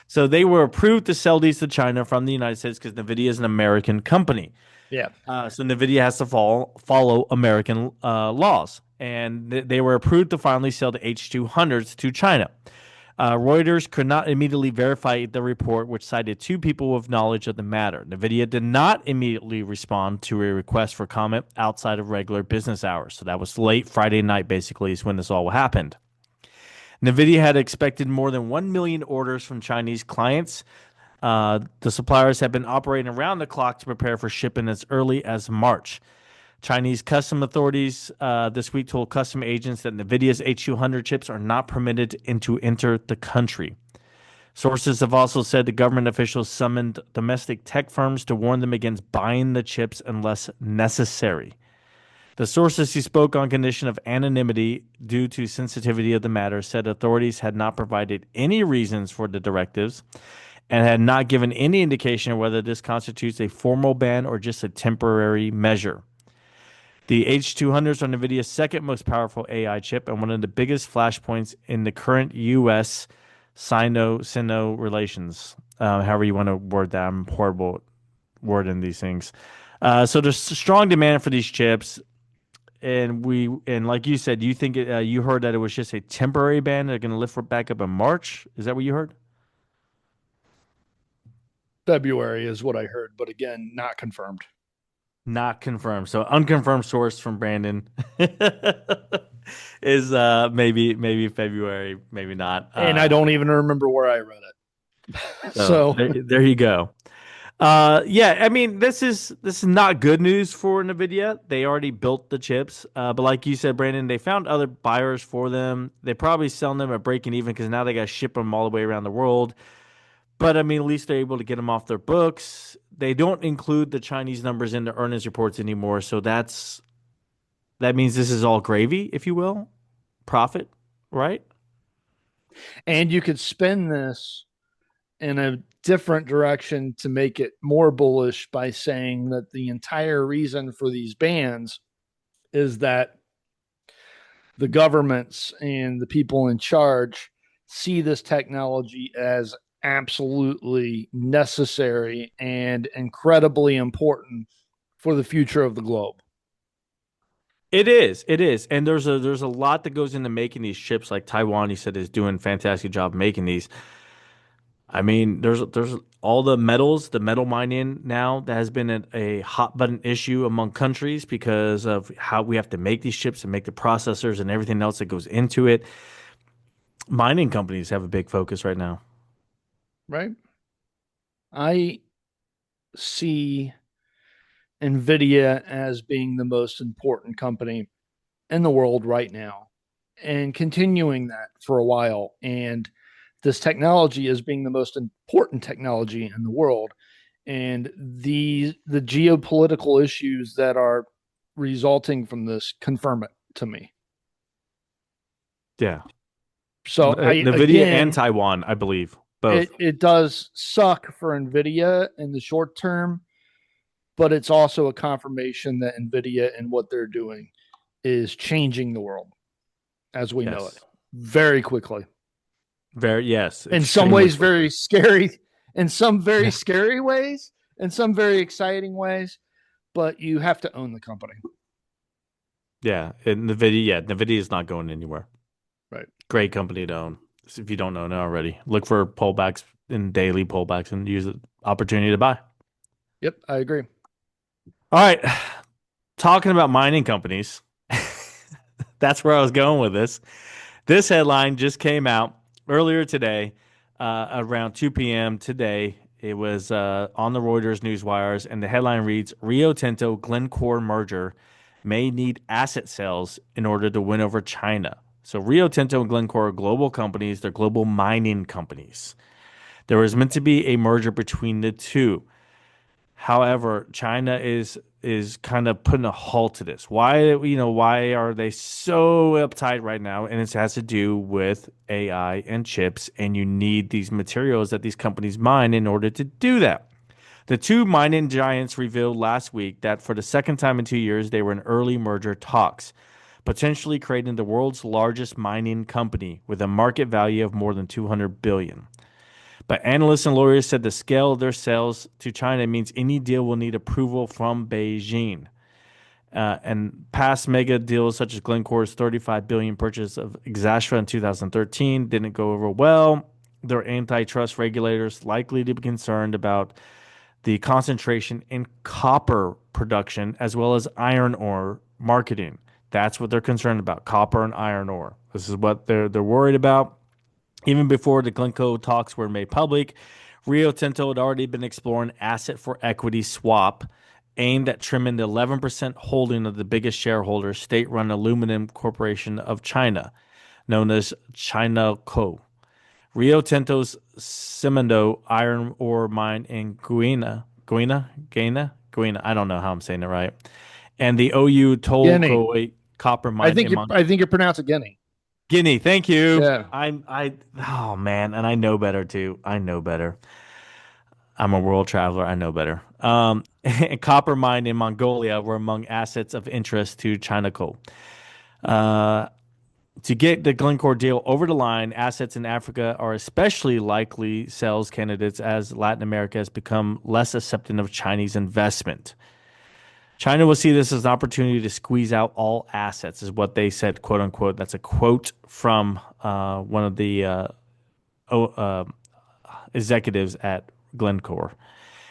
So they were approved to sell these to China from the United States because NVIDIA is an American company. Yeah. So NVIDIA has to follow American laws. And they were approved to finally sell the H200s to China. Reuters could not immediately verify the report, which cited two people with knowledge of the matter. NVIDIA did not immediately respond to a request for comment outside of regular business hours. So that was late Friday night, basically, is when this all happened. NVIDIA had expected more than 1 million orders from Chinese clients. The suppliers have been operating around the clock to prepare for shipping as early as March. Chinese custom authorities this week told custom agents that NVIDIA's H200 chips are not permitted to enter the country. Sources have also said the government officials summoned domestic tech firms to warn them against buying the chips unless necessary. The sources who spoke on condition of anonymity due to sensitivity of the matter said authorities had not provided any reasons for the directives and had not given any indication of whether this constitutes a formal ban or just a temporary measure. The H200s are NVIDIA's second most powerful AI chip and one of the biggest flashpoints in the current U.S. Sino relations. However you want to word that. I'm horrible wording these things. So there's strong demand for these chips. And like you said, you think you heard that it was just a temporary ban. They're going to lift it back up in March. Is that what you heard? February is what I heard, but again, not confirmed. Not confirmed. So unconfirmed source from Brandon is maybe February, maybe not. And I don't even remember where I read it. So So there you go. Yeah, I mean, this is not good news for Nvidia. They already built the chips, but like you said, Brandon, they found other buyers for them. They probably selling them at breaking even because now they got to ship them all the way around the world. But I mean, at least they're able to get them off their books. They don't include the Chinese numbers in the earnings reports anymore, so that means this is all gravy, if you will, profit, right? And you could spin this in a different direction to make it more bullish by saying that the entire reason for these bans is that the governments and the people in charge see this technology as absolutely necessary and incredibly important for the future of the globe. It is, and there's a lot that goes into making these chips. Like Taiwan, you said, is doing a fantastic job making these. I mean, there's all the metals, the metal mining now that has been a hot button issue among countries because of how we have to make these chips and make the processors and everything else that goes into it. Mining companies have a big focus right now. Right? I see Nvidia as being the most important company in the world right now and continuing that for a while. And this technology as being the most important technology in the world. And the geopolitical issues that are resulting from this confirm it to me. Yeah, So I Nvidia and again, Taiwan, I believe, both. it does suck for Nvidia in the short term, but it's also a confirmation that Nvidia and what they're doing is changing the world as we know it Yes, very quickly. very yes, In some extremely ways, quickly. very scary, in some very Yeah, scary ways, in some very exciting ways, but you have to own the company. yeah. And Nvidia, yeah, Nvidia is not going anywhere. Right. Great company to own. If you don't know it already, look for pullbacks and daily pullbacks and use the opportunity to buy. Yep, I agree. All right. Talking about mining companies, that's where I was going with this. This headline just came out earlier today, around 2 p.m. today. It was on the Reuters news wires, and the headline reads Rio Tinto Glencore merger may need asset sales in order to win over China. So, Rio Tinto and Glencore are global companies, they're global mining companies. There was meant to be a merger between the two. However, China is kind of putting a halt to this. Why are they so uptight right now? And it has to do with AI and chips, and you need these materials that these companies mine in order to do that. The two mining giants revealed last week that for the second time in 2 years, they were in early merger talks, potentially creating the world's largest mining company with a market value of more than 200 billion. But analysts and lawyers said the scale of their sales to China means any deal will need approval from Beijing. And past mega deals such as Glencore's 35 billion purchase of Exastra in 2013 didn't go over well. Their antitrust regulators likely to be concerned about the concentration in copper production as well as iron ore marketing. That's what they're concerned about, copper and iron ore. This is what they're worried about. Even before the Glencoe talks were made public, Rio Tinto had already been exploring asset for equity swap aimed at trimming the 11% holding of the biggest shareholder, state run aluminum corporation of China, known as China Co. Rio Tinto's Simandou iron ore mine in Guinea, I don't know how I'm saying it right, and the OU Guinea. Tolgoi copper mine in I think you pronounce it Guinea. Guinea. Thank you. Yeah. Oh man, and I know better too. I know better. I'm a world traveler. I know better. Copper mine in Mongolia were among assets of interest to China Coal. Uh, to get the Glencore deal over the line, assets in Africa are especially likely sales candidates as Latin America has become less accepting of Chinese investment. China will see this as an opportunity to squeeze out all assets, is what they said, quote unquote. That's a quote from one of the o- uh, executives at Glencore.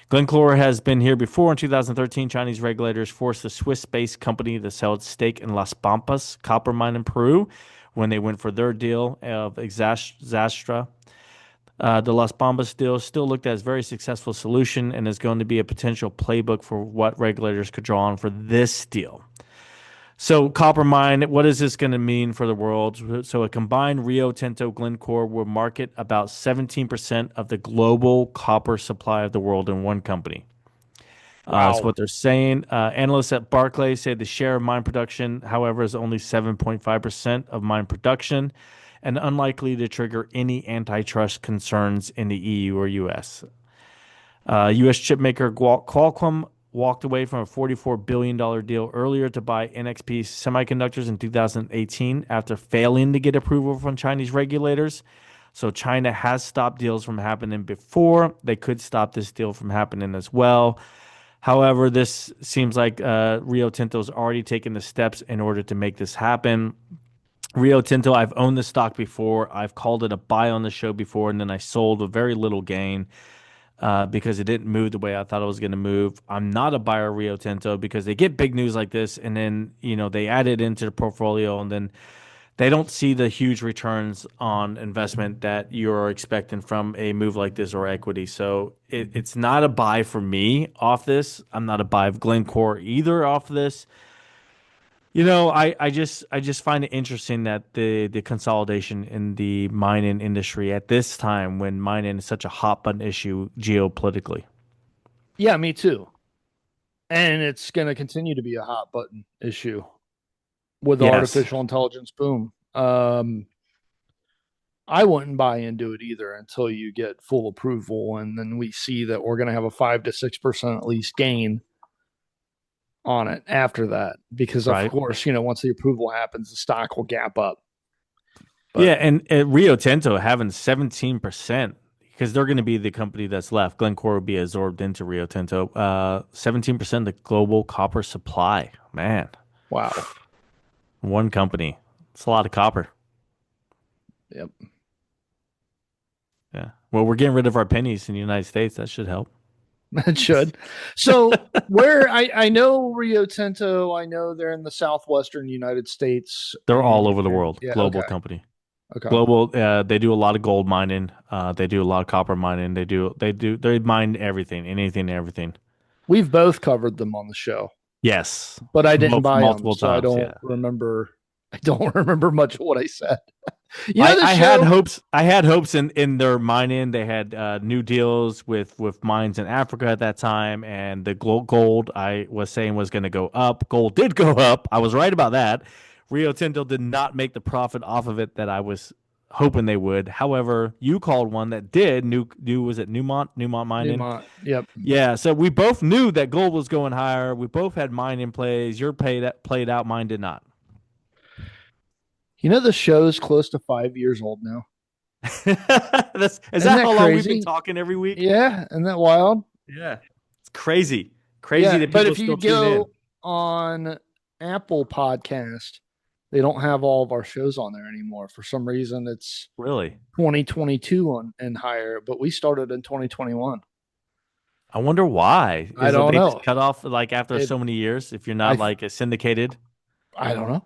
Glencore has been here before. In 2013, Chinese regulators forced the Swiss-based company to sell its stake in Las Pampas copper mine in Peru when they went for their deal of Zastra. The Las Bambas deal still looked at as a very successful solution and is going to be a potential playbook for what regulators could draw on for this deal. So, copper mine, what is this going to mean for the world? So, a combined Rio Tinto Glencore will market about 17% of the global copper supply of the world in one company. That's Wow. what they're saying. Analysts at Barclays say the share of mine production, however, is only 7.5% of mine production and unlikely to trigger any antitrust concerns in the EU or US. U.S. chipmaker Qualcomm walked away from a $44 billion deal earlier to buy NXP Semiconductors in 2018 after failing to get approval from Chinese regulators. So China has stopped deals from happening before. They could stop this deal from happening as well. However, this seems like Rio Tinto's already taken the steps in order to make this happen. Rio Tinto, I've owned the stock before. I've called it a buy on the show before, and then I sold with very little gain because it didn't move the way I thought it was going to move. I'm not a buyer of Rio Tinto because they get big news like this, and then they add it into the portfolio, and then they don't see the huge returns on investment that you're expecting from a move like this or equity. So it's not a buy for me off this. I'm not a buy of Glencore either off this. I just find it interesting that the consolidation in the mining industry at this time when mining is such a hot button issue geopolitically. Yeah, me too. And it's going to continue to be a hot button issue with the Yes, artificial intelligence boom. I wouldn't buy into it either until you get full approval, and then we see that we're going to have a 5 to 6% at least gain on it after that. Because of right. course, once the approval happens, the stock will gap up. Yeah, But and Rio Tinto having 17% because they're going to be the company that's left. Glencore will be absorbed into Rio Tinto. 17% of the global copper supply. Man, wow, one company. It's a lot of copper. yep, Yeah. Well, we're getting rid of our pennies in the United States. That should help. it should. So where I know Rio Tinto, I know they're in the southwestern United States, They're all over the and world. yeah, Global okay, company. okay. Global. They do a lot of gold mining. They do a lot of copper mining. They mine everything, anything, everything. We've both covered them on the show, Yes, but I didn't buy them, multiple so I times. don't Yeah. remember. I don't remember much of what I said. The I had show. hopes. I had hopes in their mining. They had new deals with mines in Africa at that time, and the gold I was saying was going to go up. Gold did go up. I was right about that. Rio Tinto did not make the profit off of it that I was hoping they would. However, you called one that did. New was it Newmont Mining? Newmont. Yep. Yeah. So we both knew that gold was going higher. We both had mining plays. Your played out. Mine did not. The show's close to 5 years old now. Is Isn't that that how long we've been crazy? talking every week? Yeah, isn't that wild? Yeah. It's crazy. Crazy Yeah, that but people if you still tune in. go on Apple Podcast, they don't have all of our shows on there anymore. For some reason, it's Really? 2022 and higher, but we started in 2021. I wonder why. I Is it don't they just know. cut off like after It so many years? If you're I not like a syndicated, I don't know.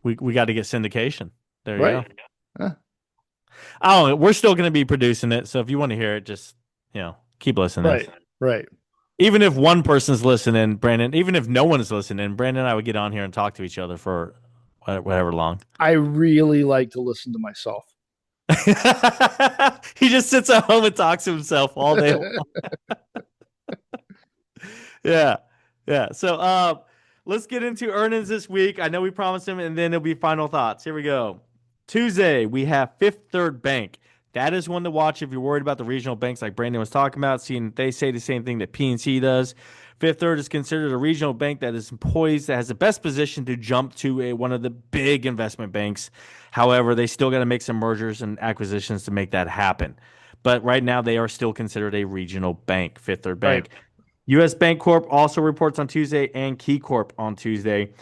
we got to get syndication. There you Right. go. Oh, we're still going to be producing it. So if you want to hear it, just keep listening. Right. Right. Even if one person's listening, Brandon. Even if no one is listening, Brandon and I would get on here and talk to each other for whatever long. I really like to listen to myself. He just sits at home and talks to himself all day long. Yeah. Yeah. So let's get into earnings this week. I know we promised him, and then it'll be final thoughts. Here we go. Tuesday, we have Fifth Third Bank. That is one to watch if you're worried about the regional banks like Brandon was talking about, seeing they say the same thing that PNC does. Fifth Third is considered a regional bank that is poised, that has the best position to jump to one of the big investment banks. However, they still got to make some mergers and acquisitions to make that happen. But right now, they are still considered a regional bank, Fifth Third Right. Bank. U.S. Bank Corp also reports on Tuesday and Key Corp on Tuesday.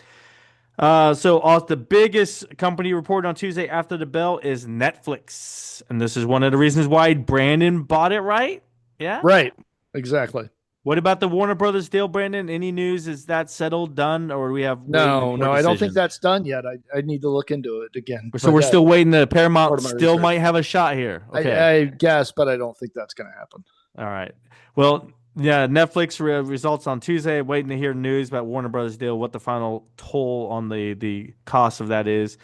So the biggest company reported on Tuesday after the bell is Netflix. And this is one of the reasons why Brandon bought it, right? Yeah. Right. Exactly. What about the Warner Brothers deal, Brandon? Any news? Is that settled, done, or do we have waiting No, more no, I don't think decisions? that's done yet. I need to look into it again. So But we're still waiting. The part Paramount of my still research. might have a shot here. Okay. I guess, but I don't think that's going to happen. All right. Well, yeah, Netflix results on Tuesday. Waiting to hear news about Warner Brothers deal, what the final toll on the cost of that is.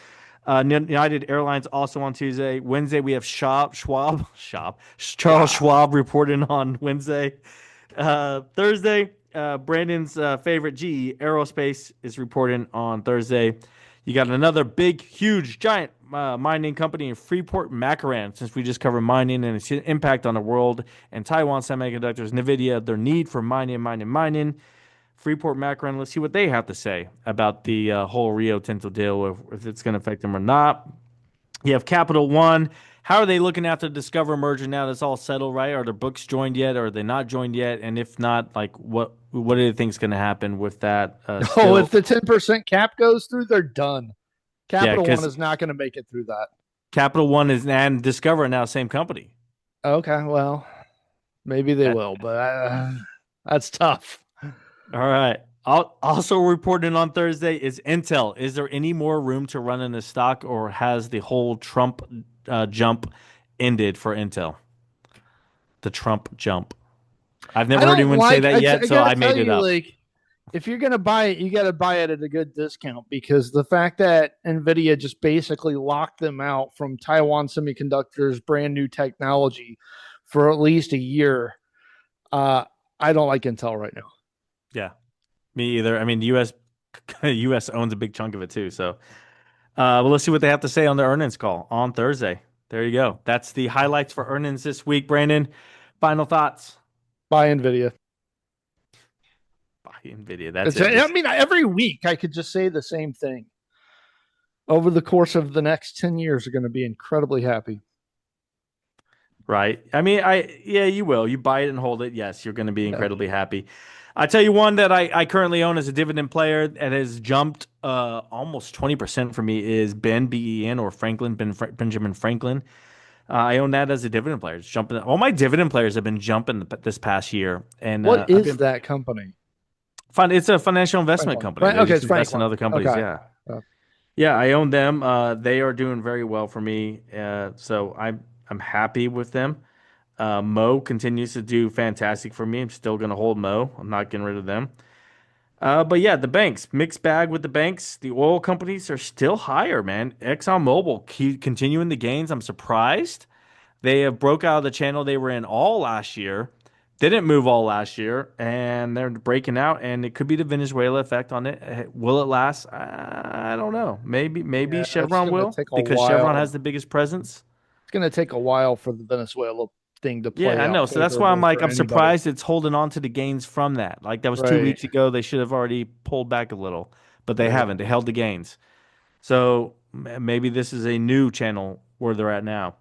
United Airlines also on Tuesday. Wednesday we have Charles Wow. Schwab reporting on Wednesday. Thursday, Brandon's favorite GE Aerospace is reporting on Thursday. You got another big, huge, giant mining company in Freeport McMoRan. Since we just covered mining and its impact on the world and Taiwan Semiconductors, NVIDIA, their need for mining. Freeport McMoRan. Let's see what they have to say about the whole Rio Tinto deal, if it's going to affect them or not. You have Capital One. How are they looking after the Discover merger now that's all settled, right? Are their books joined yet? Or are they not joined yet? And if not, like what do you think is going to happen with that Oh, still? if the 10% cap goes through, they're done. Yeah, Capital One because is not going to make it through that. Capital One is and Discover are now same company. Okay, well, maybe they That, will, but that's tough. all right. Also reporting on Thursday is Intel. Is there any more room to run in the stock, or has the whole Trump jump ended for Intel? The Trump jump. I've I never heard don't anyone say like. that yet, I so got to I tell made it you, up. like, if you're gonna buy it, you got to buy it at a good discount because the fact that Nvidia just basically locked them out from Taiwan Semiconductors' brand new technology for at least a year, uh, I don't like Intel right now. Yeah, me either. I mean, the U.S. owns a big chunk of it too. So, well, let's see what they have to say on their earnings call on Thursday. There you go. That's the highlights for earnings this week. Brandon, final thoughts. Buy Nvidia. Buy Nvidia. That's It's, it. I mean, every week I could just say the same thing. Over the course of the next 10 years, are going to be incredibly happy. Right. I mean, yeah, you will. You buy it and hold it. Yes, you're going to be Yeah. incredibly happy. I tell you one that I currently own as a dividend player that has jumped almost 20% for me is Ben or Benjamin Franklin. I own that as a dividend player. It's jumping. All my dividend players have been jumping this past year, and What I've is been that company? fun. It's a financial investment Franklin. company. They Okay, just it's invest in Franklin. other companies. Okay. Yeah, Uh, yeah. I own them. They are doing very well for me. So I'm happy with them. Mo continues to do fantastic for me. I'm still going to hold Mo. I'm not getting rid of them. But yeah, the banks, mixed bag with the banks. The oil companies are still higher, man. ExxonMobil keep continuing the gains. I'm surprised. They have broke out of the channel they were in all last year. Didn't move all last year, and they're breaking out. And it could be the Venezuela effect on it. Will it last? I don't know. Maybe yeah, it's Chevron going to will take a because Chevron while. has the biggest presence. It's going to take a while for the Venezuela thing to Yeah, play I out know. So that's why I'm favorably like, for I'm anybody. surprised it's holding on to the gains from that. Like that was two Right. weeks ago. They should have already pulled back a little, but they Right. haven't. They held the gains. So maybe this is a new channel where they're at now.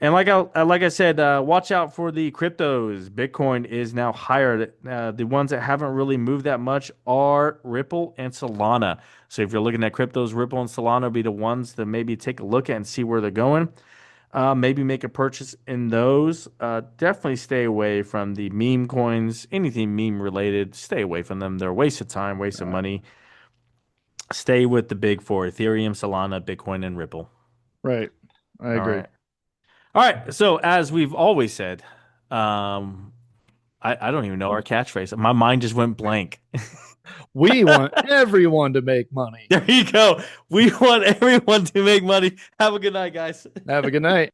And like I said, watch out for the cryptos. Bitcoin is now higher. The ones that haven't really moved that much are Ripple and Solana. So if you're looking at cryptos, Ripple and Solana will be the ones to maybe take a look at and see where they're going. Maybe make a purchase in those. Definitely stay away from the meme coins, anything meme related. Stay away from them. They're a waste of time, waste of money. Stay with the big four: Ethereum, Solana, Bitcoin, and Ripple. Right. I All agree. right. All right. So as we've always said, um, I don't even know our catchphrase. My mind just went blank. We want everyone to make money. There you go. We want everyone to make money. Have a good night, guys. Have a good night.